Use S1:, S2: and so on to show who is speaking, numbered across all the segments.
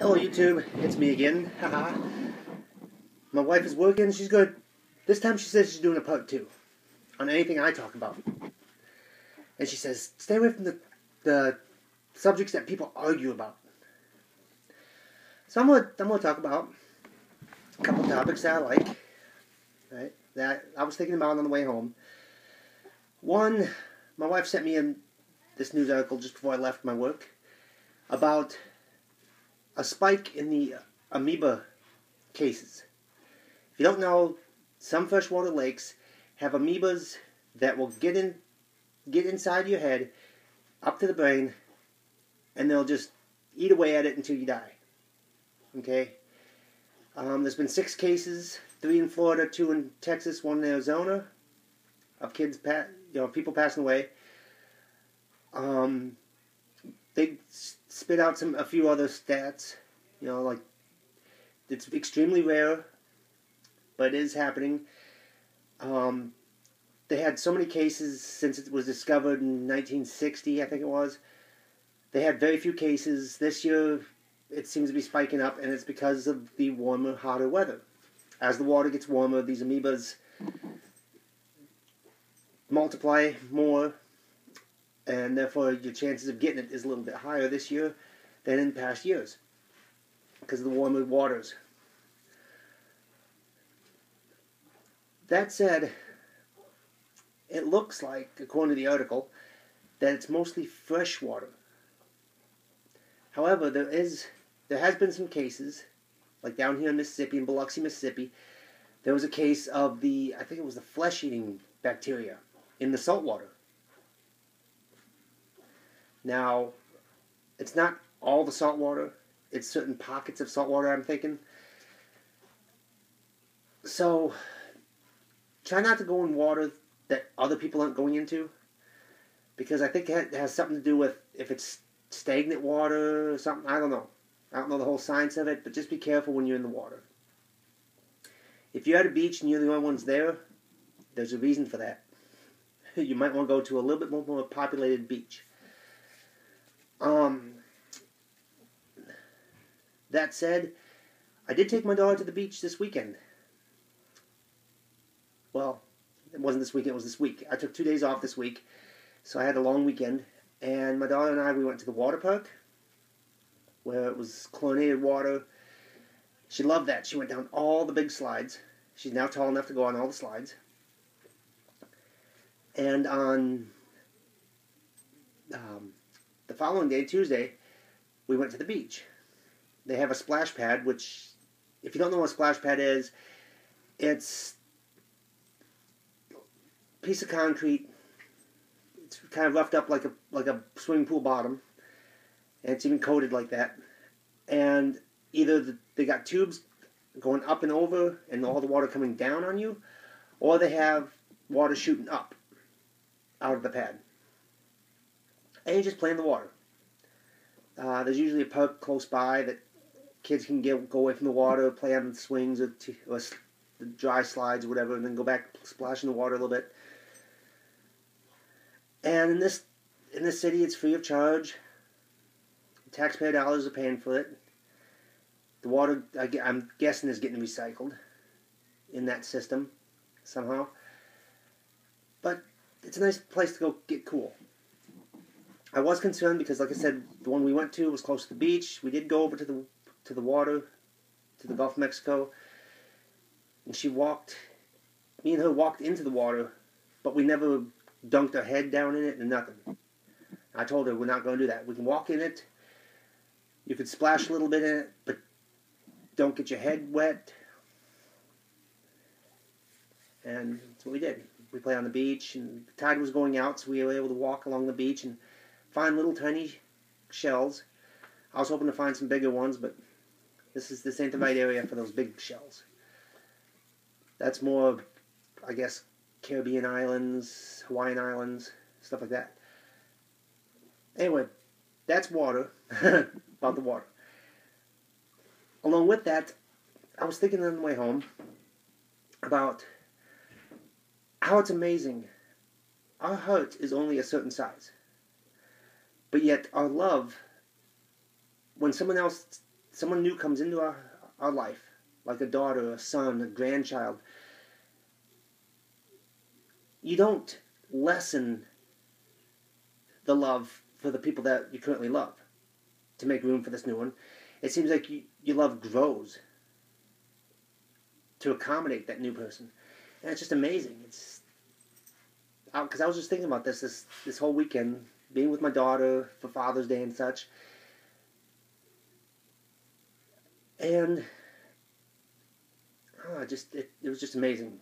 S1: Hello YouTube, it's me again. Haha. My wife is working, she's good. This time she says she's doing a part 2 on anything I talk about. And she says, stay away from the subjects that people argue about. So I'm gonna talk about a couple topics that I like, right, that I was thinking about on the way home. One, my wife sent me this news article just before I left my work about a spike in the amoeba cases. If you don't know, some freshwater lakes have amoebas that will get inside your head, up to the brain, and they'll just eat away at it until you die. Okay? There's been 6 cases, 3 in Florida, 2 in Texas, 1 in Arizona, of people passing away. They spit out a few other stats, like it's extremely rare, but it is happening. They had so many cases since it was discovered in 1960, I think it was. They had very few cases. This year, it seems to be spiking up, and it's because of the warmer, hotter weather. As the water gets warmer, these amoebas multiply more, and therefore your chances of getting it is a little bit higher this year than in past years because of the warmer waters. That said, it looks like, according to the article, that it's mostly fresh water. However, there has been some cases, like down here in Mississippi, in Biloxi, Mississippi, there was a case of I think it was the flesh-eating bacteria in the salt water. Now, it's not all the salt water. It's certain pockets of salt water, I'm thinking. So, try not to go in water that other people aren't going into, because I think it has something to do with if it's stagnant water or something. I don't know. I don't know the whole science of it, but just be careful when you're in the water. If you're at a beach and you're the only ones there, there's a reason for that. You might want to go to a little bit more populated beach. That said, I did take my daughter to the beach this weekend. Well, it wasn't this weekend, it was this week. I took 2 days off this week, so I had a long weekend. And my daughter and I, we went to the water park, where it was chlorinated water. She loved that. She went down all the big slides. She's now tall enough to go on all the slides. And on the following day, Tuesday, we went to the beach. They have a splash pad, which, if you don't know what a splash pad is, it's a piece of concrete. It's kind of roughed up like a swimming pool bottom, and it's even coated like that. And either they got tubes going up and over, and all the water coming down on you, or they have water shooting up out of the pad. And you just play in the water. There's usually a park close by that kids can go away from the water, play on the swings or the dry slides or whatever, and then go back, splash in the water a little bit. And in this city, it's free of charge. Taxpayer dollars are paying for it. The water, I'm guessing, is getting recycled in that system somehow. But it's a nice place to go get cool. I was concerned because, like I said, the one we went to was close to the beach. We did go over to the water, to the Gulf of Mexico, and me and her walked into the water, but we never dunked our head down in it and nothing. I told her we're not going to do that. We can walk in it. You could splash a little bit in it, but don't get your head wet. And that's what we did. We played on the beach, and the tide was going out, so we were able to walk along the beach and find little tiny shells. I was hoping to find some bigger ones, but this ain't the right area for those big shells. That's more, I guess, Caribbean islands, Hawaiian islands, stuff like that. Anyway, that's water, about the water. Along with that, I was thinking on the way home about how it's amazing. Our heart is only a certain size. But yet our love, when someone else someone new comes into our life, like a daughter, a son, a grandchild, you don't lessen the love for the people that you currently love to make room for this new one. It seems like your love grows to accommodate that new person. And it's just amazing. It's because I was just thinking about this whole weekend, being with my daughter for Father's Day and such. And it was just amazing.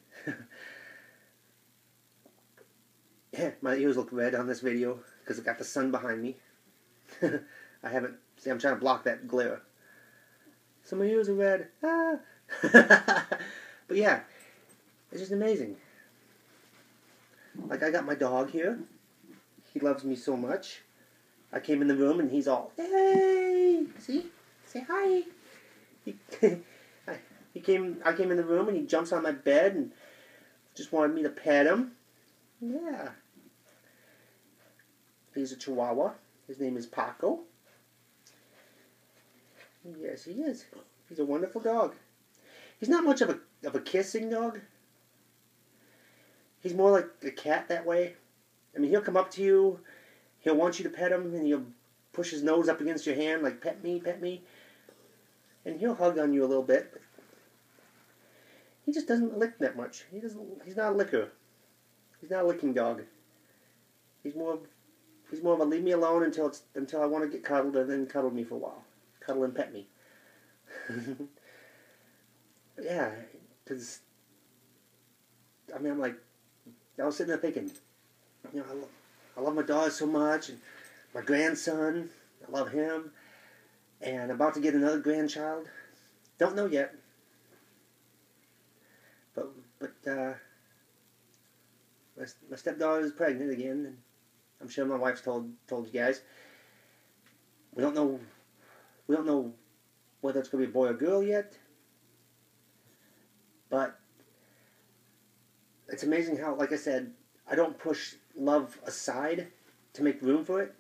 S1: Yeah, my ears look red on this video because I got the sun behind me. I haven't... See, I'm trying to block that glare. So my ears are red. Ah. But yeah, it's just amazing. Like, I got my dog here. He loves me so much. I came in the room and he's all, hey! See? Say hi. I came in the room and he jumps on my bed and just wanted me to pet him. Yeah. He's a Chihuahua. His name is Paco. Yes, he is. He's a wonderful dog. He's not much of a kissing dog. He's more like a cat that way. I mean, he'll come up to you. He'll want you to pet him, and he'll push his nose up against your hand, like, pet me, pet me. And he'll hug on you a little bit. But he just doesn't lick that much. He's not a licker. He's not a licking dog. He's more of a leave me alone until I want to get cuddled, and then cuddle me for a while. Cuddle and pet me. Yeah, because, I mean, I was sitting there thinking, you know, I love my dog so much, and my grandson, I love him, and I'm about to get another grandchild. Don't know yet. But my stepdaughter is pregnant again, and I'm sure my wife's told you guys. We don't know whether it's going to be a boy or girl yet. But it's amazing how, like I said, I don't push love aside to make room for it.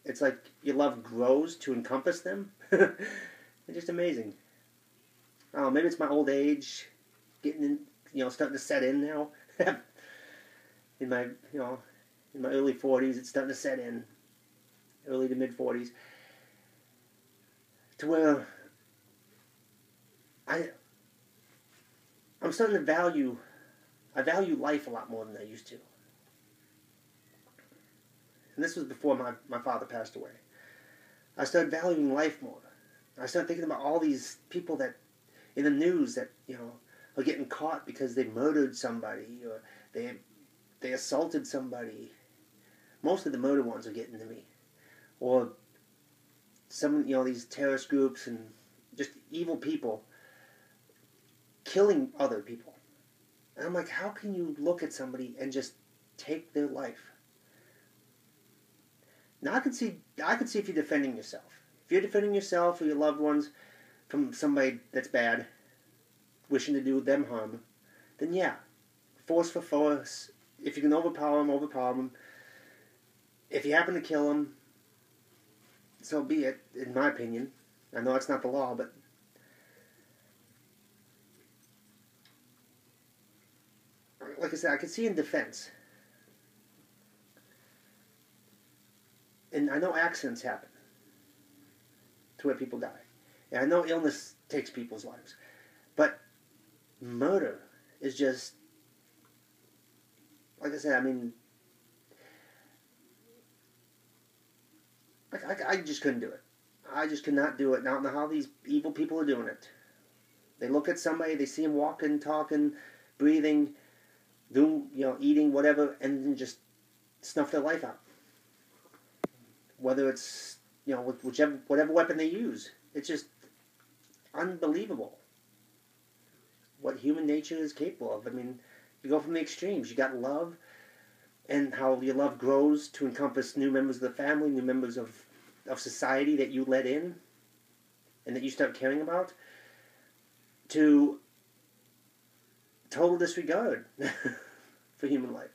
S1: It's like your love grows to encompass them. It's just amazing. Oh, maybe it's my old age getting in, starting to set in now. in my early 40s, it's starting to set in. Early to mid 40s. To where I'm starting to value life a lot more than I used to. And this was before my father passed away. I started valuing life more. I started thinking about all these people that, in the news, that, are getting caught because they murdered somebody, or they assaulted somebody. Most of the murder ones are getting to me. Or these terrorist groups and just evil people killing other people. And I'm like, how can you look at somebody and just take their life? Now I can see if you're defending yourself. If you're defending yourself or your loved ones from somebody that's bad, wishing to do them harm, then yeah, force for force. If you can overpower them, overpower them. If you happen to kill them, so be it, in my opinion. I know it's not the law, but like I said, I can see in defense. And I know accidents happen to where people die. And I know illness takes people's lives. But murder is just, like I said, I mean, I just couldn't do it. I just could not do it. Now I don't know how these evil people are doing it. They look at somebody, they see them walking, talking, breathing, doing, eating, whatever, and then just snuff their life out. Whether it's, with whatever weapon they use. It's just unbelievable what human nature is capable of. I mean, you go from the extremes. You got love, and how your love grows to encompass new members of the family, new members of society that you let in, and that you start caring about, to total disregard for human life.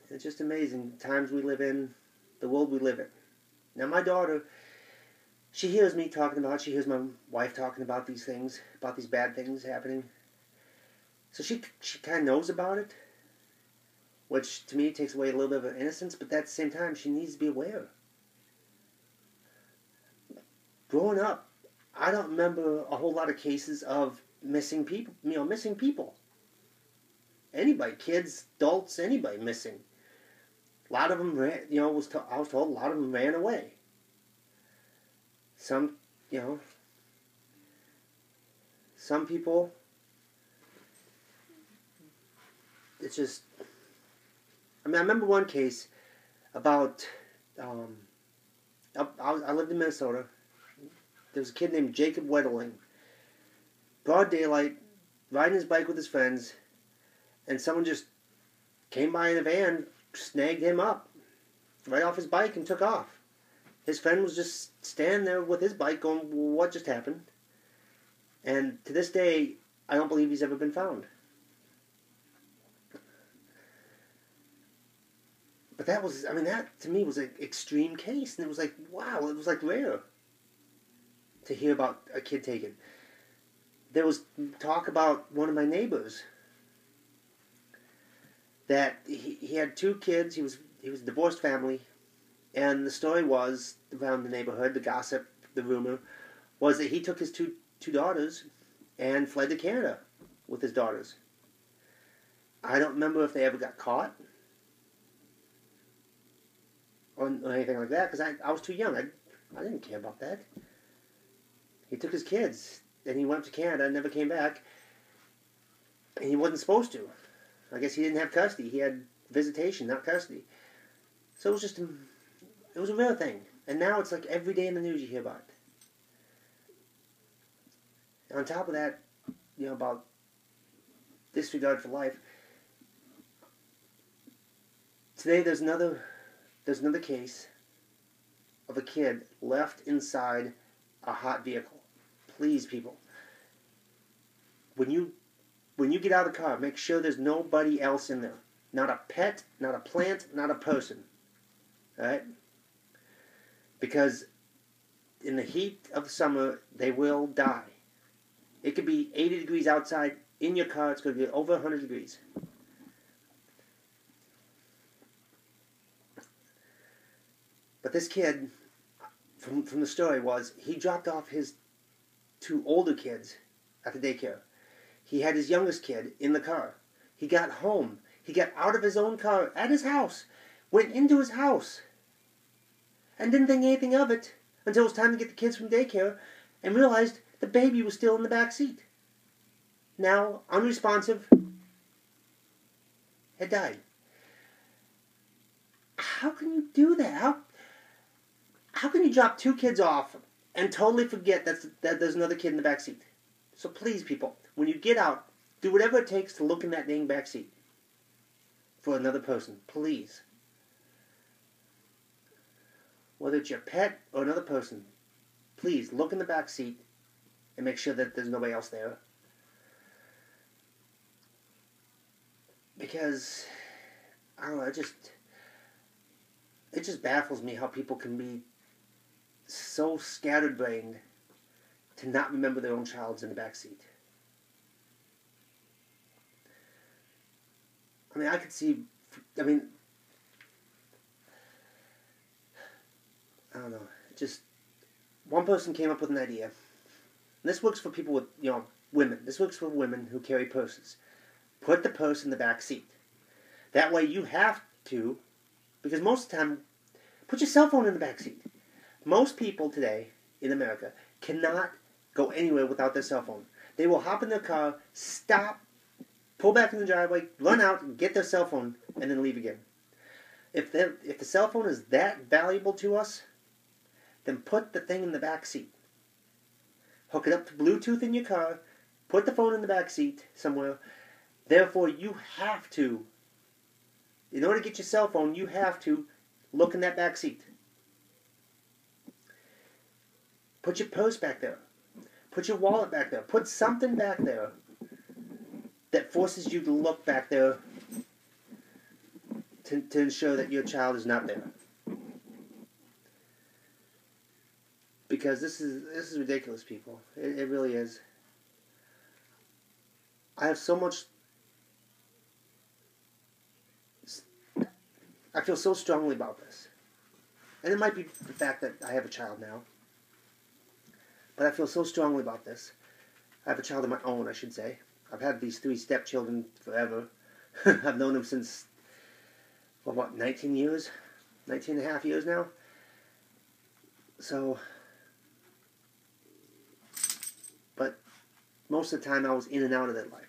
S1: It's just amazing the times we live in, the world we live in. Now my daughter, she hears me talking about it. She hears my wife talking about these things, about these bad things happening. So she kind of knows about it, which to me takes away a little bit of her innocence, but at the same time, she needs to be aware. Growing up, I don't remember a whole lot of cases of missing people. Missing people. Anybody, kids, adults, anybody missing. A lot of them ran. I was told a lot of them ran away. Some people. It's just. I remember one case about. I lived in Minnesota. There was a kid named Jacob Wetterling. Broad daylight, riding his bike with his friends, and someone just came by in a van, snagged him up right off his bike and took off. His friend was just standing there with his bike going, what just happened? And to this day, I don't believe he's ever been found. But that to me was an extreme case. And it was like, wow, it was like rare to hear about a kid taken. There was talk about one of my neighbors that he had 2 kids. He was a divorced family, and the story was around the neighborhood, the gossip, the rumor was that he took his two daughters and fled to Canada with his daughters. I don't remember if they ever got caught or anything like that, because I was too young. I didn't care about that. He took his kids, and he went to Canada and never came back. And he wasn't supposed to. I guess he didn't have custody. He had visitation, not custody. So it was a real thing. And now it's like every day in the news you hear about it. And on top of that, about disregard for life. Today there's another case of a kid left inside a hot vehicle. Please, people, when you get out of the car, make sure there's nobody else in there. Not a pet, not a plant, not a person. Alright? Because in the heat of the summer, they will die. It could be 80 degrees outside. In your car, it's going to get over 100 degrees. But this kid, from the story, was he dropped off his 2 older kids at the daycare. He had his youngest kid in the car. He got home. He got out of his own car at his house, went into his house, and didn't think anything of it until it was time to get the kids from daycare and realized the baby was still in the back seat. Now, unresponsive, had died. How can you do that? How can you drop 2 kids off and totally forget that there's another kid in the back seat? So please, people, when you get out, do whatever it takes to look in that dang back seat for another person. Please. Whether it's your pet or another person, please look in the back seat and make sure that there's nobody else there. Because, I don't know, it just baffles me how people can be so scatterbrained to not remember their own child's in the back seat. I could see, I don't know, just one person came up with an idea. And this works for people with, women. This works for women who carry purses. Put the purse in the back seat. That way you have to, because most of the time, put your cell phone in the back seat. Most people today in America cannot go anywhere without their cell phone. They will hop in their car, stop, pull back in the driveway, run out, get their cell phone, and then leave again. If the cell phone is that valuable to us, then put the thing in the back seat. Hook it up to Bluetooth in your car, put the phone in the back seat somewhere. Therefore, you have to, in order to get your cell phone, you have to look in that back seat. Put your purse back there. Put your wallet back there. Put something back there that forces you to look back there to ensure that your child is not there. because this is ridiculous, people. It really is. I have so much. I feel so strongly about this, and it might be the fact that I have a child now. But I feel so strongly about this. I have a child of my own, I should say. I've had these 3 stepchildren forever. I've known them since, well, what, 19 years? 19 and a half years now? So, but most of the time I was in and out of their life.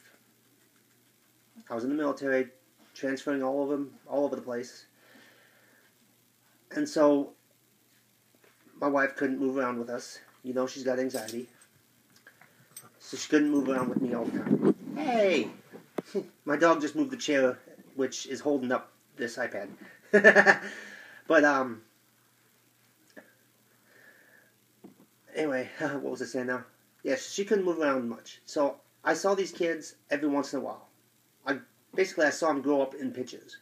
S1: I was in the military, transferring all over the place. And so, my wife couldn't move around with us. You know she's got anxiety. So she couldn't move around with me all the time. Hey! My dog just moved the chair, which is holding up this iPad. But, anyway, what was I saying now? Yes, she couldn't move around much. So I saw these kids every once in a while. I saw them grow up in pictures.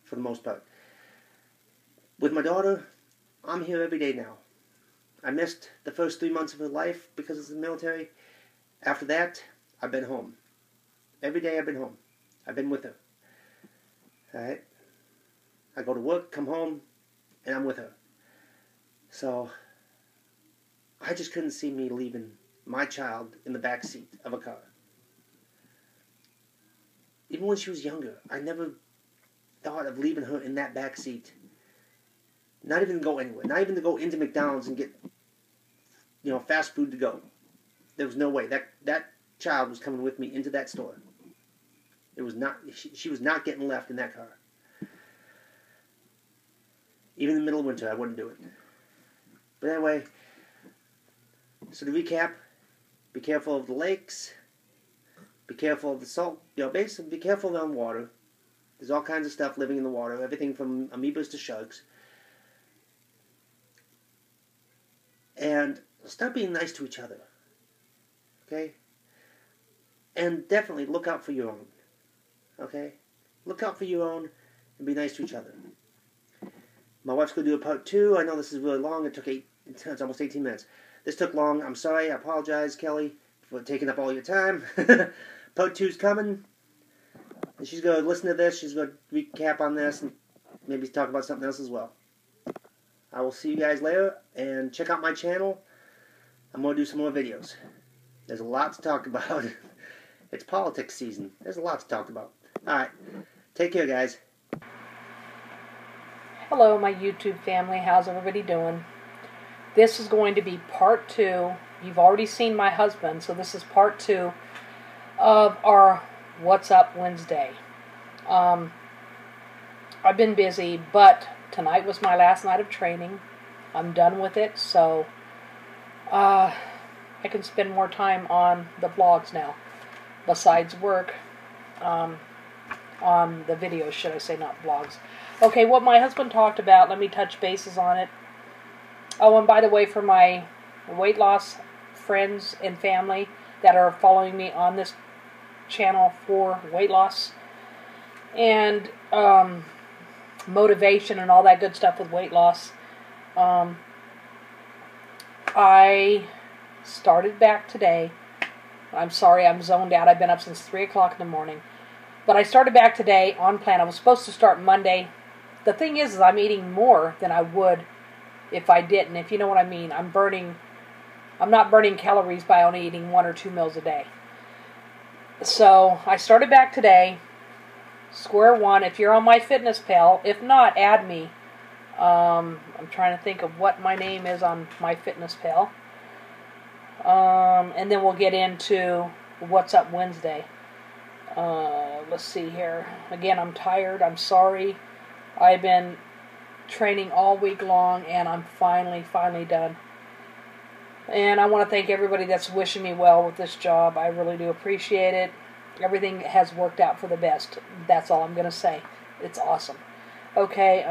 S1: For the most part. With my daughter, I'm here every day now. I missed the first 3 months of her life because of the military. After that, I've been home. Every day I've been home. I've been with her. Alright? I go to work, come home, and I'm with her. So, I just couldn't see me leaving my child in the back seat of a car. Even when she was younger, I never thought of leaving her in that back seat. Not even to go anywhere. Not even to go into McDonald's and get, fast food to go. There was no way. That child was coming with me into that store. It was not. She was not getting left in that car. Even in the middle of winter, I wouldn't do it. But anyway, so to recap, be careful of the lakes. Be careful of the salt. Basically, be careful around water. There's all kinds of stuff living in the water. Everything from amoebas to sharks. And start being nice to each other. Okay? And definitely look out for your own. Okay? Look out for your own and be nice to each other. My wife's going to do a part 2. I know this is really long. It's almost 18 minutes. This took long. I'm sorry. I apologize, Kelly, for taking up all your time. Part 2's coming. And she's going to listen to this. She's going to recap on this and maybe talk about something else as well. I will see you guys later. And check out my channel. I'm going to do some more videos. There's a lot to talk about. It's politics season. There's a lot to talk about. Alright. Take care, guys.
S2: Hello, my YouTube family. How's everybody doing? This is going to be part 2. You've already seen my husband, so this is part 2 of our What's Up Wednesday. I've been busy, but tonight was my last night of training. I'm done with it, so I can spend more time on the vlogs now, besides work, on the videos, should I say, not vlogs. Okay, what my husband talked about, let me touch bases on it. Oh, and by the way, for my weight loss friends and family that are following me on this channel for weight loss and motivation and all that good stuff with weight loss, I started back today. I'm sorry, I'm zoned out. I've been up since 3 o'clock in the morning. But I started back today on plan. I was supposed to start Monday. The thing is I'm eating more than I would if I didn't, if you know what I mean. I'm not burning calories by only eating 1 or 2 meals a day. So I started back today, square one. If you're on MyFitnessPal, if not, add me. I'm trying to think of what my name is on MyFitnessPal. And then we'll get into What's Up Wednesday. Let's see here. Again, I'm tired. I'm sorry. I've been training all week long, and I'm finally done. And I want to thank everybody that's wishing me well with this job. I really do appreciate it. Everything has worked out for the best. That's all I'm going to say. It's awesome. Okay,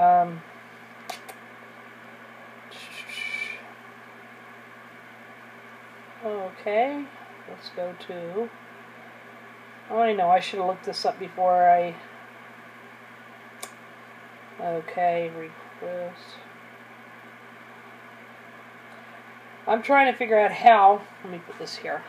S2: okay, let's go to... Oh, I know, I should have looked this up before I... Okay, request... I'm trying to figure out how. Let me put this here.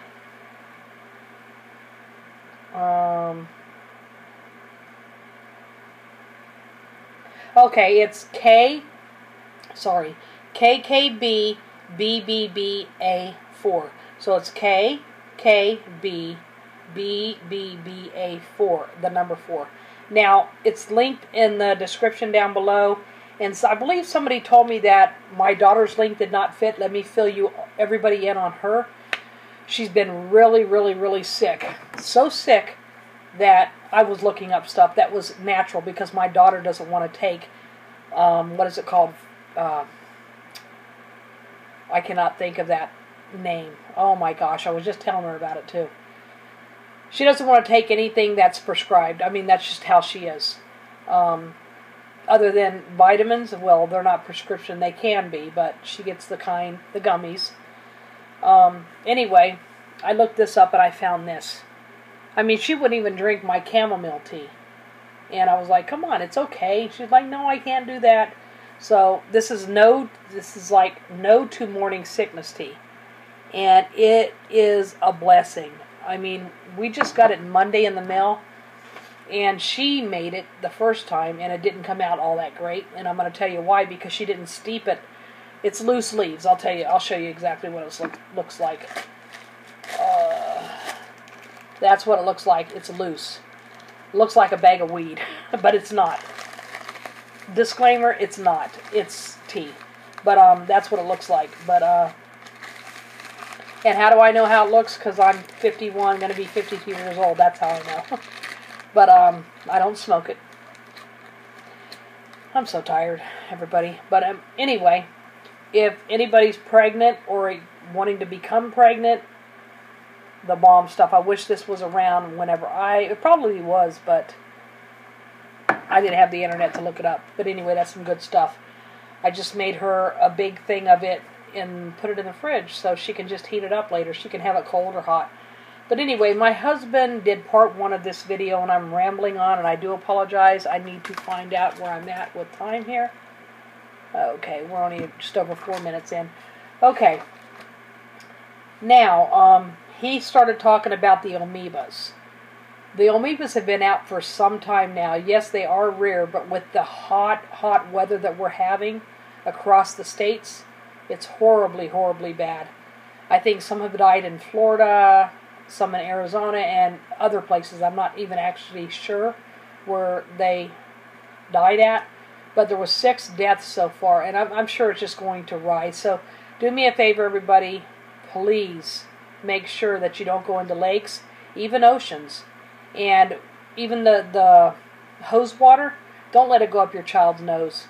S2: Okay, it's KKBBBBA4. So it's KKBBBBA4, the number 4. Now, it's linked in the description down below. And so I believe somebody told me that my daughter's link did not fit. Let me fill everybody in on her. She's been really, really, really sick. So sick that I was looking up stuff that was natural because my daughter doesn't want to take, what is it called? I cannot think of that name. Oh my gosh, I was just telling her about it too. She doesn't want to take anything that's prescribed. I mean, that's just how she is. Other than vitamins, well, they're not prescription. They can be, but she gets the gummies. Anyway, I looked this up and I found this. I mean, she wouldn't even drink my chamomile tea. And I was like, come on, it's okay. She's like, no, I can't do that. So this is like no to morning sickness tea. And it is a blessing. I mean, we just got it Monday in the mail. And she made it the first time, and it didn't come out all that great. And I'm going to tell you why, because she didn't steep it. It's loose leaves. I'll show you exactly what it looks like. That's what it looks like. It's loose. It looks like a bag of weed, but it's not. Disclaimer, it's not. It's tea. But that's what it looks like. But and how do I know how it looks? Because I'm 51, going to be 52 years old. That's how I know. But I don't smoke it. I'm so tired, everybody. But anyway, if anybody's pregnant or wanting to become pregnant, the bomb stuff. I wish this was around whenever it probably was, but I didn't have the internet to look it up. But anyway, that's some good stuff. I just made her a big thing of it and put it in the fridge so she can just heat it up later. She can have it cold or hot. But anyway, my husband did part 1 of this video, and I'm rambling on, and I do apologize. I need to find out where I'm at with time here. Okay, we're only just over 4 minutes in. Okay. Now, he started talking about the amoebas. The amoebas have been out for some time now. Yes, they are rare, but with the hot weather that we're having across the states, it's horribly, horribly bad. I think some have died in Florida, some in Arizona, and other places. I'm not even actually sure where they died at, but there were 6 deaths so far, and I'm sure it's just going to rise. So do me a favor, everybody. Please make sure that you don't go into lakes, even oceans, and even the hose water. Don't let it go up your child's nose.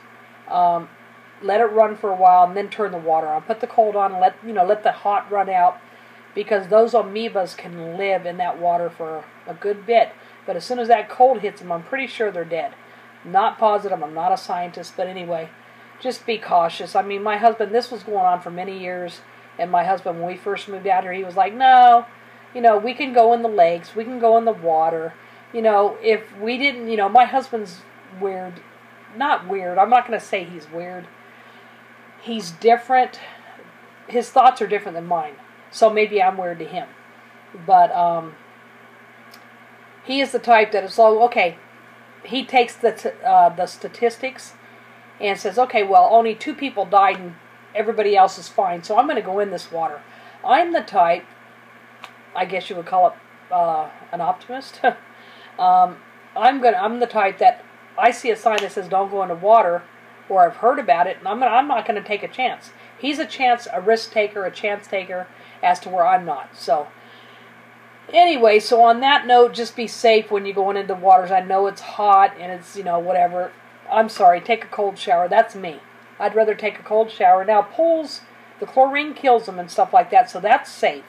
S2: Let it run for a while, and then turn the water on. Put the cold on, and let the hot run out. Because those amoebas can live in that water for a good bit. But as soon as that cold hits them, I'm pretty sure they're dead. Not positive, I'm not a scientist, but anyway, just be cautious. I mean, my husband, this was going on for many years, and my husband, when we first moved out here, he was like, no, we can go in the lakes, we can go in the water. If we didn't, my husband's weird. Not weird, I'm not going to say he's weird. He's different. His thoughts are different than mine. So maybe I'm weird to him. But he is the type that is okay. He takes the statistics and says, okay, well, only 2 people died and everybody else is fine. So I'm going to go in this water. I'm the type, I guess you would call it an optimist. I'm the type that I see a sign that says don't go into water, or I've heard about it, and I'm not going to take a chance. He's a chance taker as to where I'm not. So, anyway, so on that note, just be safe when you're going into waters. I know it's hot and it's, whatever. I'm sorry, take a cold shower. That's me. I'd rather take a cold shower. Now, pools, the chlorine kills them and stuff like that, so that's safe.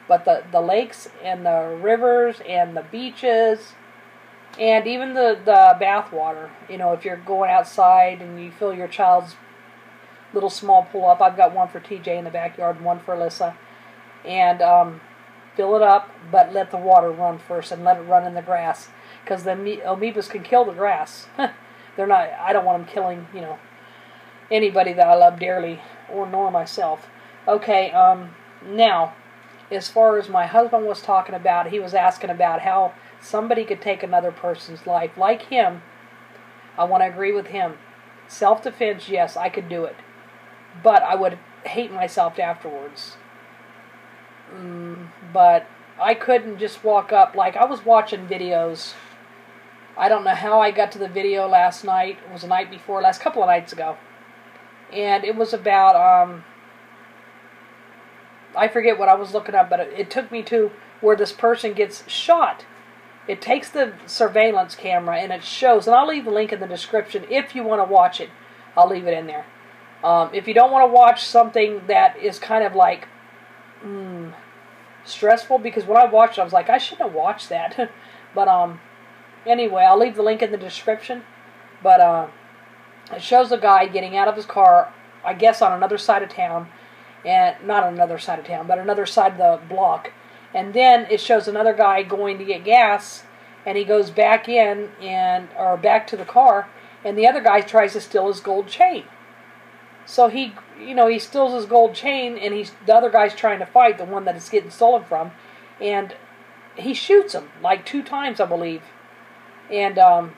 S2: But the lakes and the rivers and the beaches and even the bath water, if you're going outside and you fill your child's little small pool up. I've got one for TJ in the backyard and one for Alyssa. And fill it up, but let the water run first and let it run in the grass. Because the amoebas can kill the grass. They're not, I don't want them killing, anybody that I love dearly, nor myself. Okay, now, as far as my husband was talking about, he was asking about how somebody could take another person's life. Like him, I want to agree with him. Self-defense, yes, I could do it. But I would hate myself afterwards. But I couldn't just walk up. Like, I was watching videos. I don't know how I got to the video last night. It was the night before, last couple of nights ago. And it was about, I forget what I was looking up, but it took me to where this person gets shot. It takes the surveillance camera and it shows, and I'll leave the link in the description if you want to watch it. I'll leave it in there. If you don't want to watch something that is kind of like stressful, because when I watched it, I was like, I shouldn't have watched that. But anyway, I'll leave the link in the description. But it shows a guy getting out of his car, I guess on another side of town, and not on another side of town, but another side of the block. And then it shows another guy going to get gas, and he goes back in or back to the car, and the other guy tries to steal his gold chain. So he steals his gold chain, and the other guy's trying to fight the one that it's getting stolen from, and he shoots him like 2 times, I believe. And I'm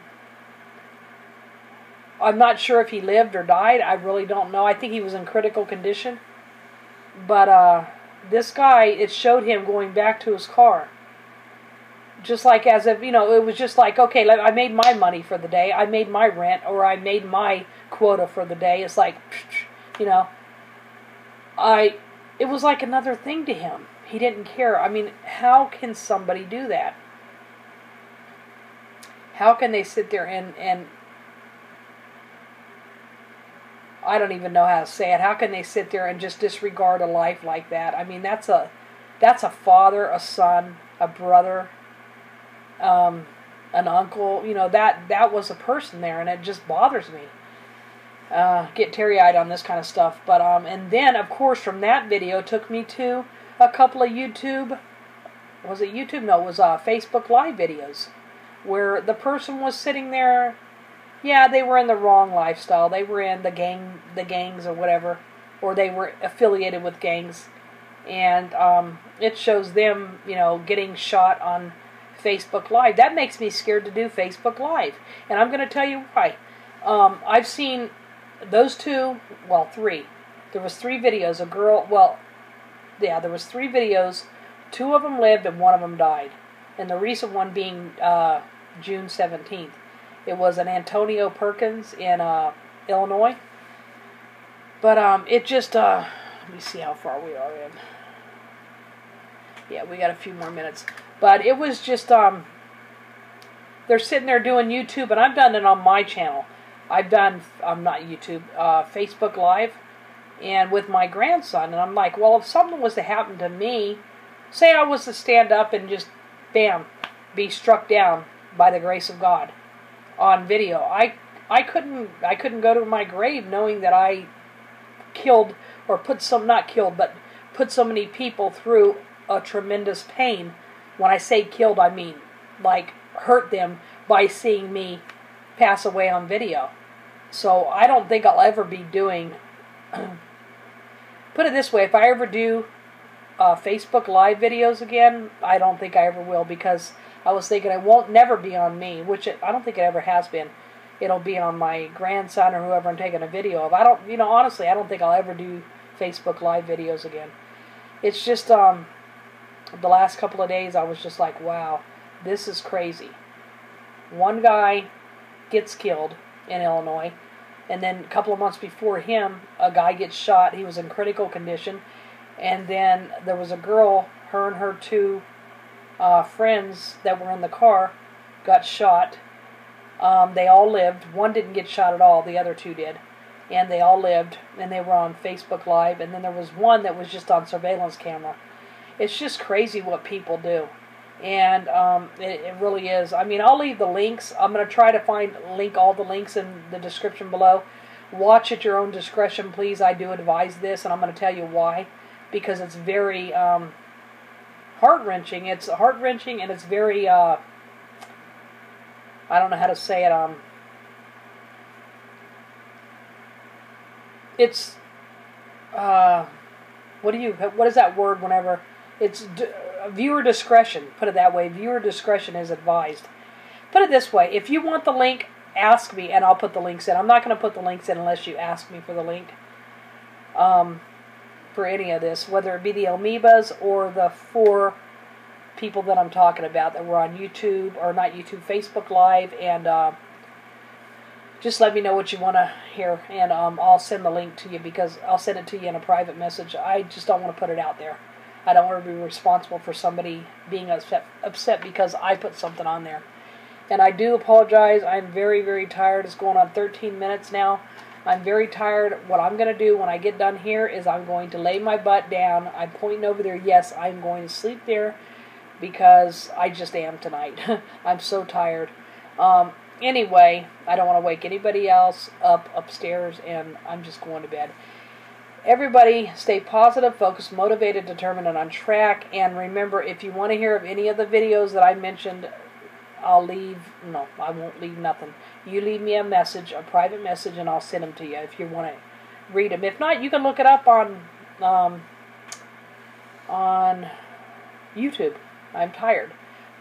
S2: not sure if he lived or died. I really don't know. I think he was in critical condition. But this guy, it showed him going back to his car. Just like as if, it was just like, okay, I made my money for the day. I made my rent, or I made my quota for the day. It's like, it was like another thing to him. He didn't care. I mean, how can somebody do that? How can they sit there and I don't even know how to say it. How can they sit there and just disregard a life like that? I mean, that's a father, a son, a brother, an uncle. That was a person there, and it just bothers me. Get teary-eyed on this kind of stuff. But and then of course from that video it took me to a couple of YouTube. Was it YouTube? No, it was Facebook Live videos where the person was sitting there. Yeah, they were in the wrong lifestyle. They were in the gangs or whatever, or they were affiliated with gangs, and it shows them, getting shot on Facebook Live. That makes me scared to do Facebook Live, and I'm going to tell you why. I've seen those 3. There was 3 videos. There was 3 videos. 2 of them lived and 1 of them died, and the recent one being June 17th. It was an Antonio Perkins in Illinois. But it just, let me see how far we are in. Yeah, we got a few more minutes. But it was just, they're sitting there doing YouTube, and I've done it on my channel. I've done, not YouTube, Facebook Live, and with my grandson. And I'm like, well, if something was to happen to me, say I was to stand up and just, bam, be struck down by the grace of God on video, I couldn't go to my grave knowing that I killed, or put so many people through a tremendous pain. When I say killed, I mean like hurt them by seeing me pass away on video. So I don't think I'll ever be doing put it this way, if I ever do Facebook Live videos again, I don't think I ever will, because I was thinking it won't never be on me, which I don't think it ever has been. It'll be on my grandson or whoever I'm taking a video of. Honestly, I don't think I'll ever do Facebook Live videos again. It's just, the last couple of days I was just like, wow, this is crazy. One guy gets killed in Illinois, and then a couple of months before him, a guy gets shot. He was in critical condition, and then there was a girl, her and her 2 friends that were in the car got shot. They all lived. One didn't get shot at all. The other 2 did. And they all lived. And they were on Facebook Live. And then there was one that was just on surveillance camera. It's just crazy what people do. And it really is. I mean, I'll leave the links. I'm going to try to link all the links in the description below. Watch at your own discretion, please. I do advise this, and I'm going to tell you why. Because it's very heart-wrenching. It's heart-wrenching, and it's very, I don't know how to say it, it's what is that word whenever it's viewer discretion, put it that way, viewer discretion is advised. Put it this way, if you want the link, ask me and I'll put the links in. I'm not going to put the links in unless you ask me for the link for any of this, whether it be the amoebas or the 4 people that I'm talking about that were on YouTube, or not YouTube, Facebook Live, and just let me know what you want to hear, and I'll send the link to you, because I'll send it to you in a private message. I just don't want to put it out there. I don't want to be responsible for somebody being upset because I put something on there. And I do apologize. I'm very, very tired. It's going on 13 minutes now. I'm very tired. What I'm going to do when I get done here is I'm going to lay my butt down. I'm pointing over there. Yes, I'm going to sleep there because I just am tonight. I'm so tired. Anyway, I don't want to wake anybody else up upstairs, and I'm just going to bed. Everybody, stay positive, focused, motivated, determined, and on track. And remember, if you want to hear of any of the videos that I mentioned, I won't leave nothing. You leave me a message, a private message, and I'll send them to you if you want to read them. If not, you can look it up on YouTube. I'm tired.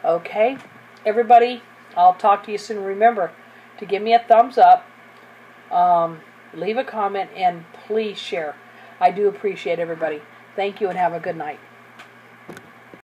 S2: Okay? Everybody, I'll talk to you soon. Remember to give me a thumbs up, leave a comment, and please share. I do appreciate everybody. Thank you and have a good night.